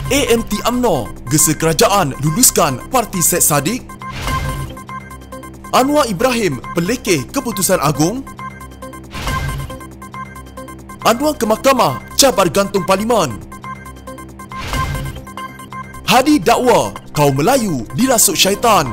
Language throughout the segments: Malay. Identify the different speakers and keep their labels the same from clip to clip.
Speaker 1: AMT UMNO gesa kerajaan luluskan Parti Syed Saddiq. Anwar Ibrahim pelekeh keputusan agung. Anwar ke mahkamah cabar gantung parlimen. Hadi dakwa kaum Melayu dirasuk syaitan.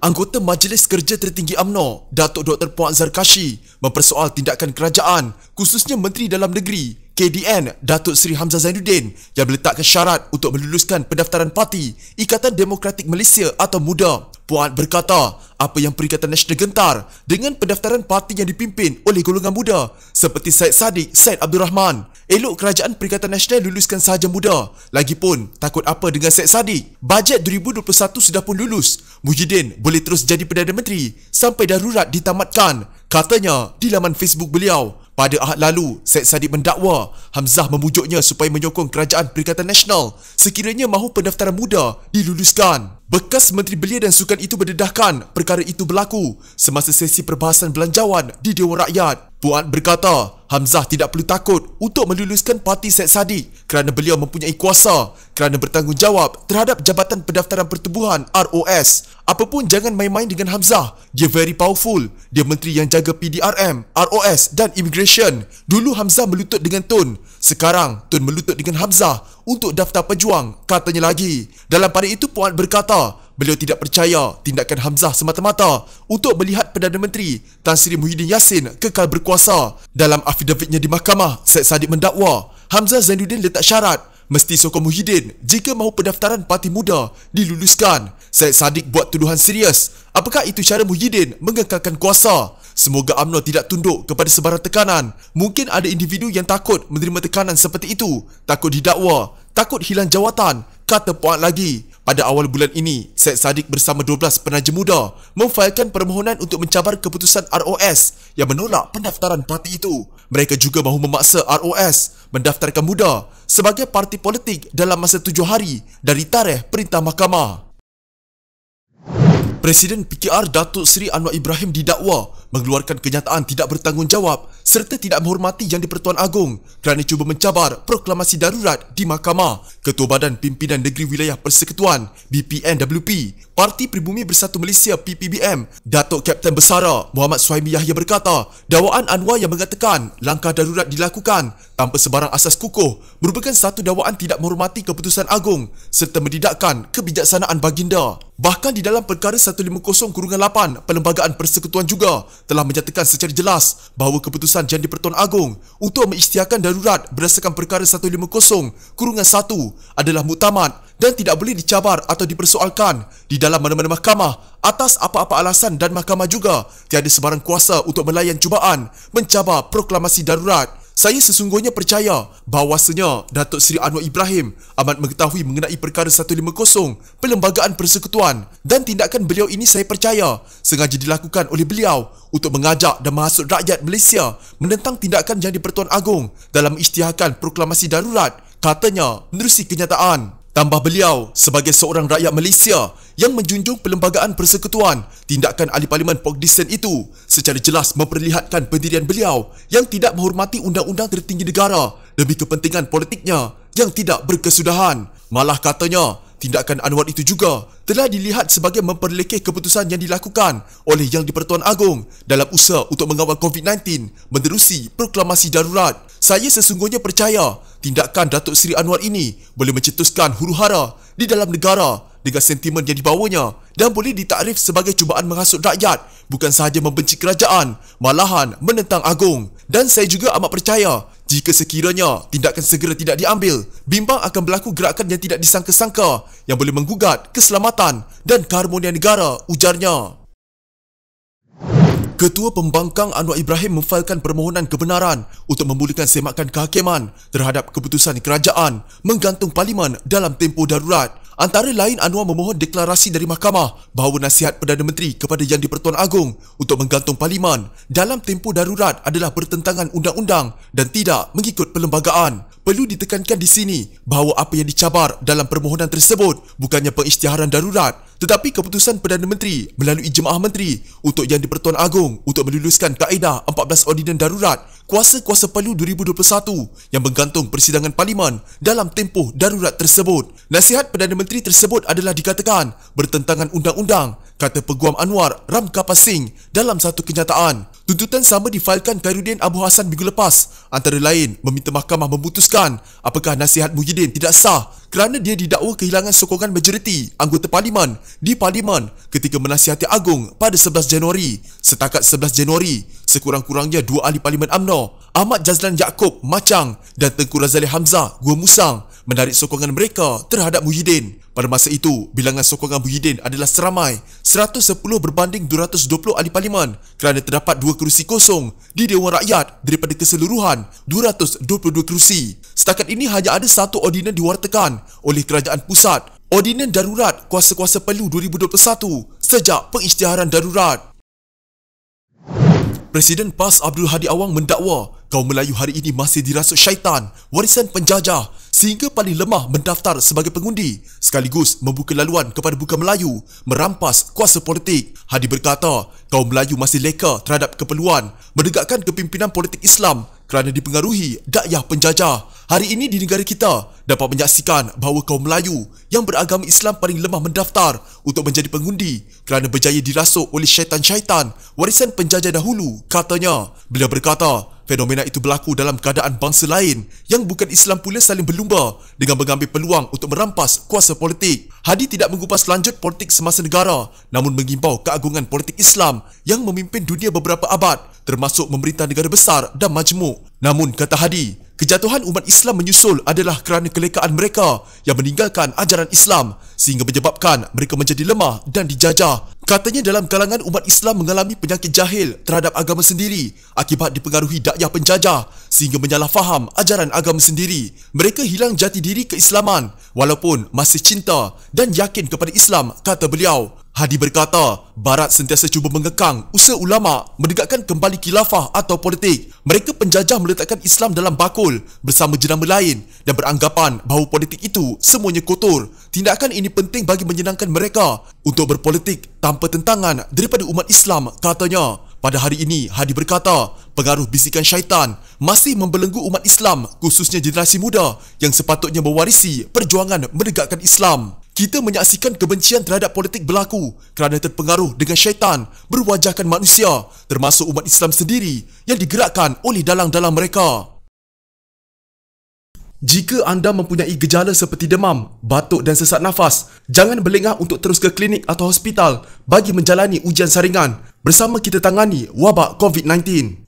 Speaker 1: Anggota Majlis Kerja Tertinggi UMNO, Datuk Dr. Puan Zarkashi mempersoal tindakan kerajaan, khususnya Menteri Dalam Negeri KDN Datuk Seri Hamzah Zainuddin yang meletakkan syarat untuk meluluskan pendaftaran parti Ikatan Demokratik Malaysia atau MUDA. Puan berkata, apa yang Perikatan Nasional gentar dengan pendaftaran parti yang dipimpin oleh golongan muda seperti Syed Saddiq Syed Abdul Rahman. Elok kerajaan Perikatan Nasional luluskan sahaja muda. Lagipun, takut apa dengan Syed Saddiq? Bajet 2021 sudah pun lulus. Muhyiddin boleh terus jadi Perdana Menteri sampai darurat ditamatkan, katanya di laman Facebook beliau. Pada Ahad lalu, Syed Saddiq mendakwa Hamzah memujuknya supaya menyokong kerajaan Perikatan Nasional sekiranya mahu pendaftaran muda diluluskan. Bekas Menteri Belia dan Sukan itu berdedahkan perkara itu berlaku semasa sesi perbahasan belanjawan di Dewan Rakyat. Puan berkata, Hamzah tidak perlu takut untuk meluluskan parti Syed Saddiq kerana beliau mempunyai kuasa kerana bertanggungjawab terhadap Jabatan Pendaftaran Pertubuhan ROS. Apapun jangan main-main dengan Hamzah. Dia very powerful. Dia menteri yang jaga PDRM, ROS dan Immigration. Dulu Hamzah melutut dengan Tun. Sekarang Tun melutut dengan Hamzah untuk daftar pejuang, katanya lagi. Dalam pada itu Puan berkata, beliau tidak percaya tindakan Hamzah semata-mata untuk melihat Perdana Menteri Tan Sri Muhyiddin Yassin kekal berkuasa. Dalam afidavitnya di mahkamah, Syed Saddiq mendakwa Hamzah Zainuddin letak syarat mesti sokong Muhyiddin jika mahu pendaftaran parti muda diluluskan. Syed Saddiq buat tuduhan serius. Apakah itu cara Muhyiddin mengekalkan kuasa? Semoga UMNO tidak tunduk kepada sebarang tekanan. Mungkin ada individu yang takut menerima tekanan seperti itu, takut didakwa, takut hilang jawatan, kata Puan lagi. Pada awal bulan ini, Syed Saddiq bersama 12 penaja muda memfailkan permohonan untuk mencabar keputusan ROS yang menolak pendaftaran parti itu. Mereka juga mahu memaksa ROS mendaftarkan muda sebagai parti politik dalam masa 7 hari dari tarikh perintah mahkamah. Presiden PKR Datuk Seri Anwar Ibrahim didakwa mengeluarkan kenyataan tidak bertanggungjawab serta tidak menghormati Yang di-Pertuan Agong kerana cuba mencabar proklamasi darurat di mahkamah. Ketua Badan Pimpinan Negeri Wilayah Persekutuan BPNWP, Parti Pribumi Bersatu Malaysia PPBM, Datuk Kapten Besara Muhammad Suhaimi Yahya berkata, dakwaan Anwar yang mengatakan langkah darurat dilakukan tanpa sebarang asas kukuh merupakan satu dakwaan tidak menghormati keputusan agung serta mendidakkan kebijaksanaan baginda. Bahkan di dalam perkara 150/8 Perlembagaan Persekutuan juga telah menyatakan secara jelas bahawa keputusan Yang di-Pertuan Agong untuk mengisytiharkan darurat berdasarkan perkara 150/1 adalah muktamad dan tidak boleh dicabar atau dipersoalkan di dalam mana-mana mahkamah atas apa-apa alasan, dan mahkamah juga tiada sebarang kuasa untuk melayan cubaan mencabar proklamasi darurat. Saya sesungguhnya percaya bahawasanya Datuk Seri Anwar Ibrahim amat mengetahui mengenai perkara 150 Perlembagaan Persekutuan, dan tindakan beliau ini saya percaya sengaja dilakukan oleh beliau untuk mengajak dan menghasut rakyat Malaysia menentang tindakan Yang di-Pertuan Agong dalam mengisytiharkan proklamasi darurat, katanya menerusi kenyataan. Tambah beliau, sebagai seorang rakyat Malaysia yang menjunjung Perlembagaan Persekutuan, tindakan Ahli Parlimen Pok Dixon itu secara jelas memperlihatkan pendirian beliau yang tidak menghormati undang-undang tertinggi negara demi kepentingan politiknya yang tidak berkesudahan. Malah katanya, tindakan Anwar itu juga telah dilihat sebagai memperlekeh keputusan yang dilakukan oleh Yang di-Pertuan Agong dalam usaha untuk mengawal COVID-19 menerusi proklamasi darurat. Saya sesungguhnya percaya tindakan Datuk Seri Anwar ini boleh mencetuskan huru-hara di dalam negara dengan sentimen yang dibawanya dan boleh ditakrif sebagai cubaan menghasut rakyat, bukan sahaja membenci kerajaan, malahan menentang Agong. Dan saya juga amat percaya jika sekiranya tindakan segera tidak diambil, bimbang akan berlaku gerakan yang tidak disangka-sangka yang boleh menggugat keselamatan dan keharmonian negara, ujarnya. Ketua Pembangkang Anwar Ibrahim memfailkan permohonan kebenaran untuk memulihkan semakan kehakiman terhadap keputusan kerajaan menggantung parlimen dalam tempoh darurat. Antara lain, Anwar memohon deklarasi dari mahkamah bahawa nasihat Perdana Menteri kepada Yang di-Pertuan Agong untuk menggantung Parlimen dalam tempoh darurat adalah bertentangan undang-undang dan tidak mengikut perlembagaan. Perlu ditekankan di sini bahawa apa yang dicabar dalam permohonan tersebut bukannya pengisytiharan darurat, tetapi keputusan Perdana Menteri melalui Jemaah Menteri untuk Yang di-Pertuan Agong untuk meluluskan kaedah 14 Ordinan Darurat Kuasa-Kuasa Palu 2021 yang menggantung persidangan Parlimen dalam tempoh darurat tersebut. Nasihat Perdana Menteri tersebut adalah dikatakan bertentangan undang-undang, kata Peguam Anwar Ram Kapal Singh dalam satu kenyataan. Tuntutan sama difailkan Khairuddin Abu Hassan minggu lepas, antara lain meminta mahkamah memutuskan apakah nasihat Muhyiddin tidak sah kerana dia didakwa kehilangan sokongan majoriti anggota Parlimen di Parlimen ketika menasihati Agong pada 11 Januari. Setakat 11 Januari, sekurang-kurangnya 2 ahli Parlimen UMNO, Ahmad Jazlan Yaakob Macang dan Tengku Razali Hamzah Gua Musang, menarik sokongan mereka terhadap Muhyiddin. Pada masa itu, bilangan sokongan Muhyiddin adalah seramai 110 berbanding 220 ahli Parlimen kerana terdapat 2 kerusi kosong di Dewan Rakyat daripada keseluruhan 222 kerusi. Setakat ini hanya ada satu ordinan diwartakan oleh Kerajaan Pusat, Ordinan Darurat Kuasa-Kuasa Palu 2021 sejak pengisytiharan darurat. Presiden PAS Abdul Hadi Awang mendakwa kaum Melayu hari ini masih dirasuk syaitan, warisan penjajah sehingga paling lemah mendaftar sebagai pengundi sekaligus membuka laluan kepada bukan Melayu merampas kuasa politik. Hadi berkata kaum Melayu masih leka terhadap keperluan menegakkan kepimpinan politik Islam kerana dipengaruhi dakyah penjajah. Hari ini di negara kita dapat menyaksikan bahawa kaum Melayu yang beragama Islam paling lemah mendaftar untuk menjadi pengundi kerana berjaya dirasuk oleh syaitan-syaitan warisan penjajah dahulu, katanya. Beliau berkata, fenomena itu berlaku dalam keadaan bangsa lain yang bukan Islam pula saling berlumba dengan mengambil peluang untuk merampas kuasa politik. Hadi tidak mengupas lanjut politik semasa negara, namun mengimbau keagungan politik Islam yang memimpin dunia beberapa abad, termasuk memerintah negara besar dan majmuk. Namun, kata Hadi, kejatuhan umat Islam menyusul adalah kerana kelekaan mereka yang meninggalkan ajaran Islam sehingga menyebabkan mereka menjadi lemah dan dijajah. Katanya dalam kalangan umat Islam mengalami penyakit jahil terhadap agama sendiri akibat dipengaruhi dakyah penjajah sehingga menyalah faham ajaran agama sendiri. Mereka hilang jati diri keislaman walaupun masih cinta dan yakin kepada Islam, kata beliau. Hadi berkata, Barat sentiasa cuba mengekang usaha ulama menegakkan kembali khilafah atau politik. Mereka penjajah meletakkan Islam dalam bakul bersama jenama lain dan beranggapan bahawa politik itu semuanya kotor. Tindakan ini penting bagi menyenangkan mereka untuk berpolitik tanpa tentangan daripada umat Islam, katanya. Pada hari ini, Hadi berkata, pengaruh bisikan syaitan masih membelenggu umat Islam, khususnya generasi muda yang sepatutnya mewarisi perjuangan menegakkan Islam. Kita menyaksikan kebencian terhadap politik berlaku kerana terpengaruh dengan syaitan berwajahkan manusia, termasuk umat Islam sendiri yang digerakkan oleh dalang-dalang mereka. Jika anda mempunyai gejala seperti demam, batuk dan sesak nafas, jangan berlengah untuk terus ke klinik atau hospital bagi menjalani ujian saringan. Bersama kita tangani wabak COVID-19.